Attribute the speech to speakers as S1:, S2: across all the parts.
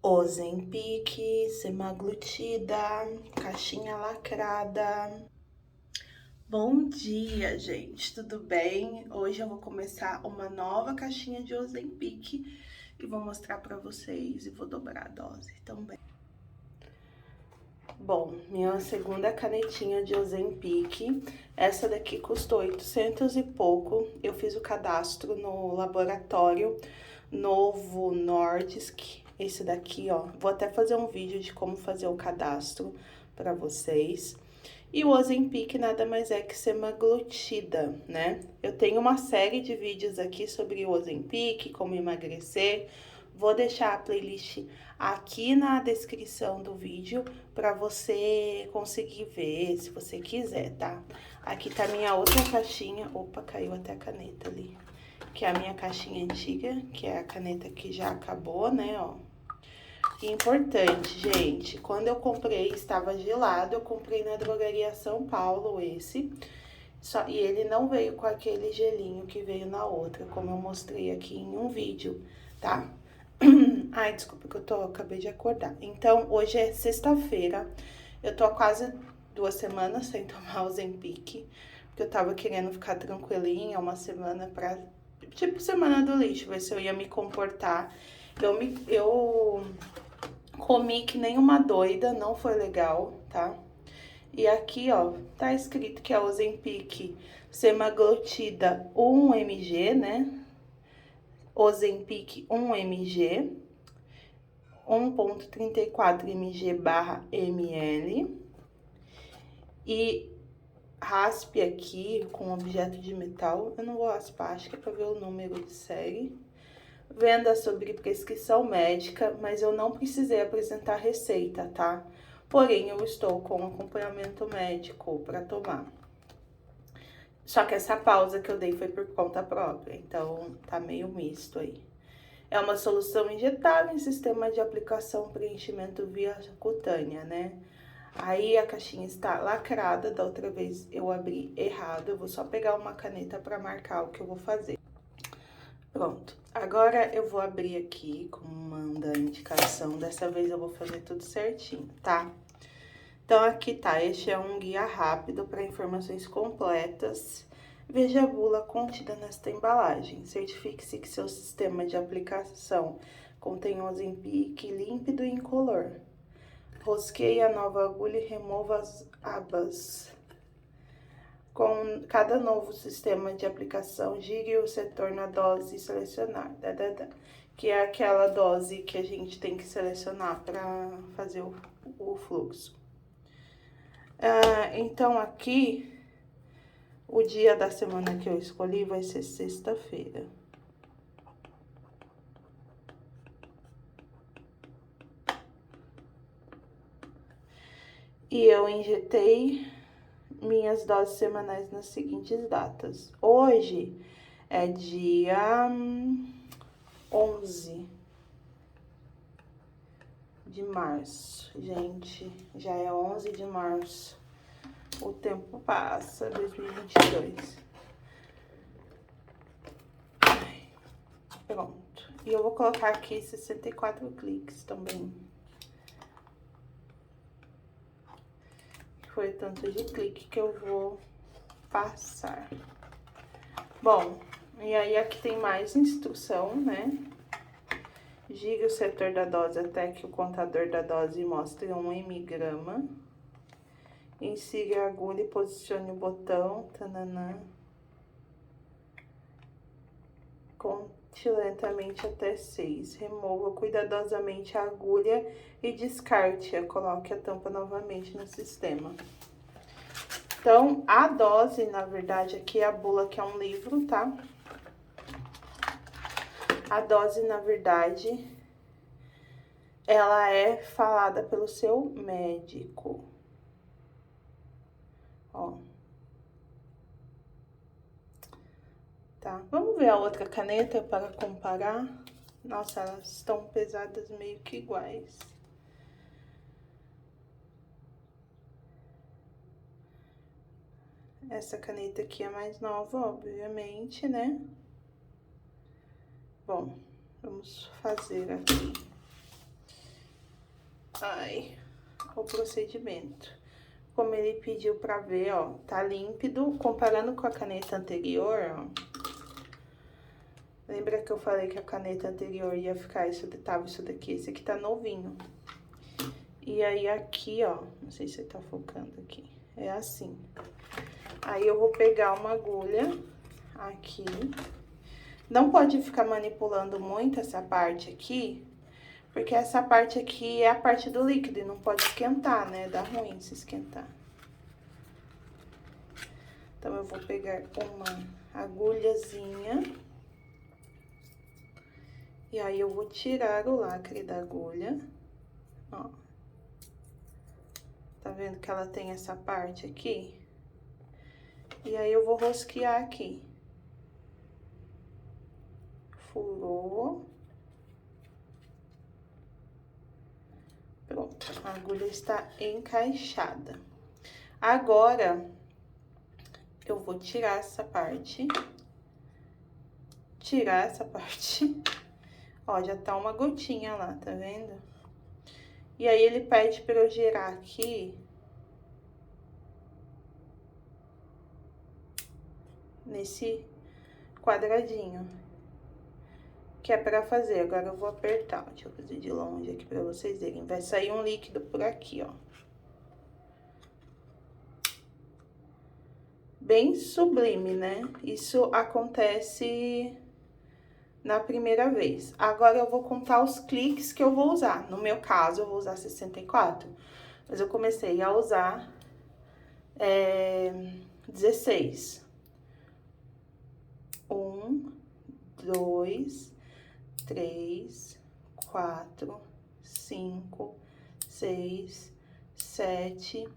S1: Ozempic, semaglutida, caixinha lacrada. Bom dia, gente, tudo bem? Hoje eu vou começar uma nova caixinha de Ozempic e vou mostrar pra vocês e vou dobrar a dose também. Bom, minha segunda canetinha de Ozempic, essa daqui custou 800 e pouco. Eu fiz o cadastro no laboratório Novo Nordisk, esse daqui, ó. Vou até fazer um vídeo de como fazer o cadastro para vocês. E o Ozempic nada mais é que semaglutida, né? Eu tenho uma série de vídeos aqui sobre o Ozempic, como emagrecer. Vou deixar a playlist aqui na descrição do vídeo para você conseguir ver, se você quiser, tá? Aqui tá minha outra caixinha. Opa, caiu até a caneta ali. Que é a minha caixinha antiga, que é a caneta que já acabou, né, ó. E importante, gente, quando eu comprei, estava gelado, eu comprei na Drogaria São Paulo esse. E ele não veio com aquele gelinho que veio na outra, como eu mostrei aqui em um vídeo, tá? Ai, desculpa que acabei de acordar. Então, hoje é sexta-feira, eu tô há quase 2 semanas sem tomar o Ozempic, porque eu tava querendo ficar tranquilinha, uma semana pra, tipo, semana do lixo, ver se eu ia me comportar. Eu comi que nem uma doida, não foi legal, tá? E aqui, ó, tá escrito que é Ozempic semaglutida 1 mg, né? Ozempic 1 mg, 1,34 mg/ml. E raspe aqui com objeto de metal. Eu não vou raspar, acho que é pra ver o número de série. Venda sobre prescrição médica, mas eu não precisei apresentar receita, tá? Porém, eu estou com acompanhamento médico para tomar. Só que essa pausa que eu dei foi por conta própria, então tá meio misto aí. É uma solução injetável em sistema de aplicação preenchimento via cutânea, né? Aí a caixinha está lacrada, da outra vez eu abri errado, eu vou só pegar uma caneta para marcar o que eu vou fazer. Pronto, agora eu vou abrir aqui como manda a indicação, dessa vez eu vou fazer tudo certinho, tá? Então, aqui tá, este é um guia rápido para informações completas. Veja a bula contida nesta embalagem. Certifique-se que seu sistema de aplicação contém Ozempic límpido e incolor. Rosqueie a nova agulha e remova as abas. Com cada novo sistema de aplicação, gire o setor na dose e selecionar, que é aquela dose que a gente tem que selecionar para fazer o fluxo. Então, aqui, o dia da semana que eu escolhi vai ser sexta-feira. E eu injetei minhas doses semanais nas seguintes datas. Hoje é dia 11 de março. Gente, já é 11 de março. O tempo passa, 2022. Pronto. E eu vou colocar aqui 64 cliques também. Foi o tanto de clique que eu vou passar. Bom, e aí aqui tem mais instrução, né? Gire o setor da dose até que o contador da dose mostre 1 mg. Insira a agulha e posicione o botão. Tananã. Conte lentamente até 6. Remova cuidadosamente a agulha e descarte-a. Coloque a tampa novamente no sistema. Então, a dose, na verdade, aqui é a bula, que é um livro, tá? A dose, na verdade, ela é falada pelo seu médico. Ó. Tá, vamos ver a outra caneta para comparar. Nossa, elas estão pesadas meio que iguais. Essa caneta aqui é mais nova, obviamente, né? Bom, vamos fazer aqui. Ai, o procedimento. Como ele pediu pra ver, ó, tá límpido. Comparando com a caneta anterior, ó. Lembra que eu falei que a caneta anterior ia ficar tava isso daqui? Esse aqui tá novinho. E aí aqui, ó, não sei se você tá focando aqui, é assim. Aí eu vou pegar uma agulha aqui. Não pode ficar manipulando muito essa parte aqui, porque essa parte aqui é a parte do líquido e não pode esquentar, né? Dá ruim se esquentar. Então, eu vou pegar uma agulhazinha. E aí, eu vou tirar o lacre da agulha, ó. Tá vendo que ela tem essa parte aqui? E aí, eu vou rosquear aqui. Furou. Pronto, a agulha está encaixada. Agora, eu vou tirar essa parte. Tirar essa parte. Ó, já tá uma gotinha lá, tá vendo? E aí, ele pede pra eu girar aqui. Nesse quadradinho. Que é pra fazer. Agora, eu vou apertar. Deixa eu fazer de longe aqui pra vocês verem. Vai sair um líquido por aqui, ó. Bem sublime, né? Isso acontece na primeira vez. Agora, eu vou contar os cliques que eu vou usar. No meu caso, eu vou usar 64. Mas eu comecei a usar 16. 1, 2, 3, 4, 5, 6, 7,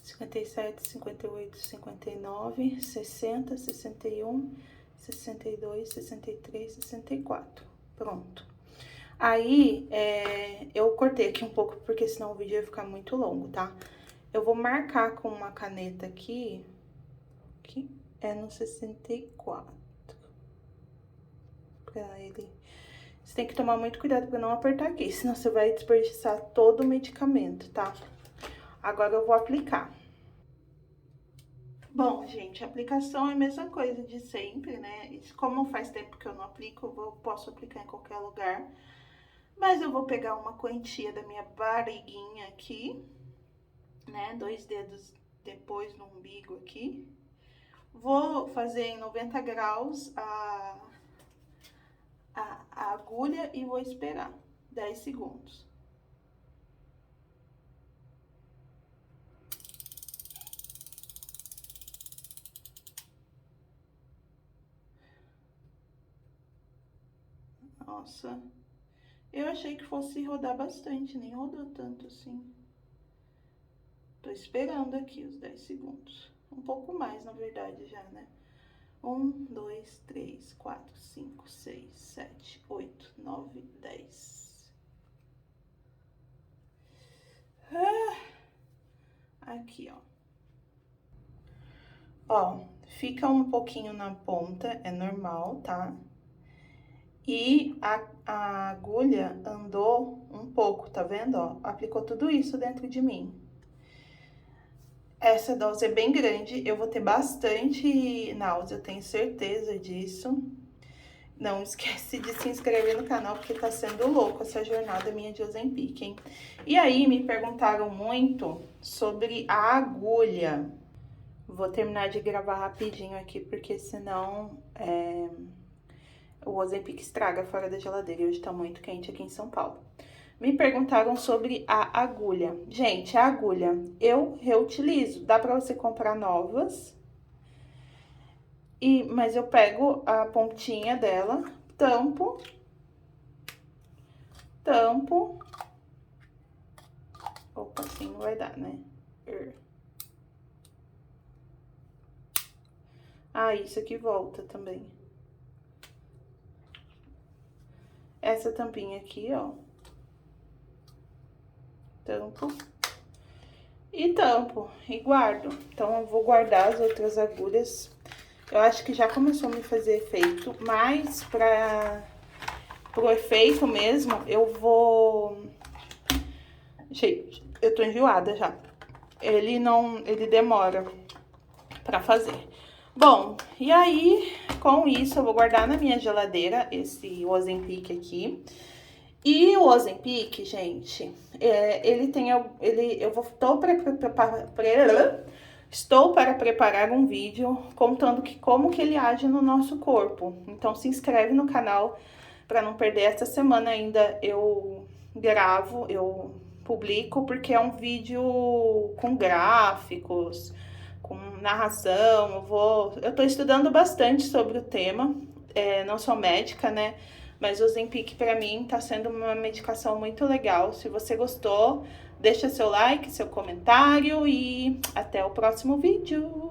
S1: 57, 58, 59, 60, 61, 62, 63, 64. Pronto. Aí, eu cortei aqui um pouco, porque senão o vídeo ia ficar muito longo, tá? Eu vou marcar com uma caneta aqui, que é no 64. Pra ele... Você tem que tomar muito cuidado pra não apertar aqui, senão você vai desperdiçar todo o medicamento, tá? Agora eu vou aplicar. Bom, gente, a aplicação é a mesma coisa de sempre, né? Como faz tempo que eu não aplico, posso aplicar em qualquer lugar. Mas eu vou pegar uma quantia da minha barriguinha aqui, né? 2 dedos depois no umbigo aqui. Vou fazer em 90 graus a agulha e vou esperar 10 segundos. Nossa, eu achei que fosse rodar bastante, nem rodou tanto assim. Tô esperando aqui os 10 segundos. Um pouco mais, na verdade, já, né? 1, 2, 3, 4, 5, 6, 7, 8, 9, 10. Aqui, ó. Ó, fica um pouquinho na ponta, é normal, tá? E a agulha andou um pouco, tá vendo, ó? Aplicou tudo isso dentro de mim. Essa dose é bem grande, eu vou ter bastante náusea, eu tenho certeza disso. Não esquece de se inscrever no canal, porque tá sendo louco essa jornada minha de Ozempic, hein? E aí, me perguntaram muito sobre a agulha. Vou terminar de gravar rapidinho aqui, porque senão o Ozempic estraga fora da geladeira. E hoje tá muito quente aqui em São Paulo. Me perguntaram sobre a agulha. Gente, a agulha eu reutilizo. Dá pra você comprar novas. Mas eu pego a pontinha dela, tampo. Opa, assim não vai dar, né? Ah, isso aqui volta também. Essa tampinha aqui, ó. Tampo. E tampo. E guardo. Então, eu vou guardar as outras agulhas. Eu acho que já começou a me fazer efeito, mas pro efeito mesmo, eu vou Gente, eu tô enjoada já. Ele demora pra fazer. Bom, e aí, com isso, eu vou guardar na minha geladeira esse Ozempic aqui. E o Ozempic, gente, ele tem... Estou para preparar um vídeo contando como que ele age no nosso corpo. Então, se inscreve no canal para não perder. Essa semana ainda eu gravo, eu publico, porque é um vídeo com gráficos, com narração. Eu tô estudando bastante sobre o tema, não sou médica, né? Mas o Ozempic para mim tá sendo uma medicação muito legal. Se você gostou, deixa seu like, seu comentário e até o próximo vídeo.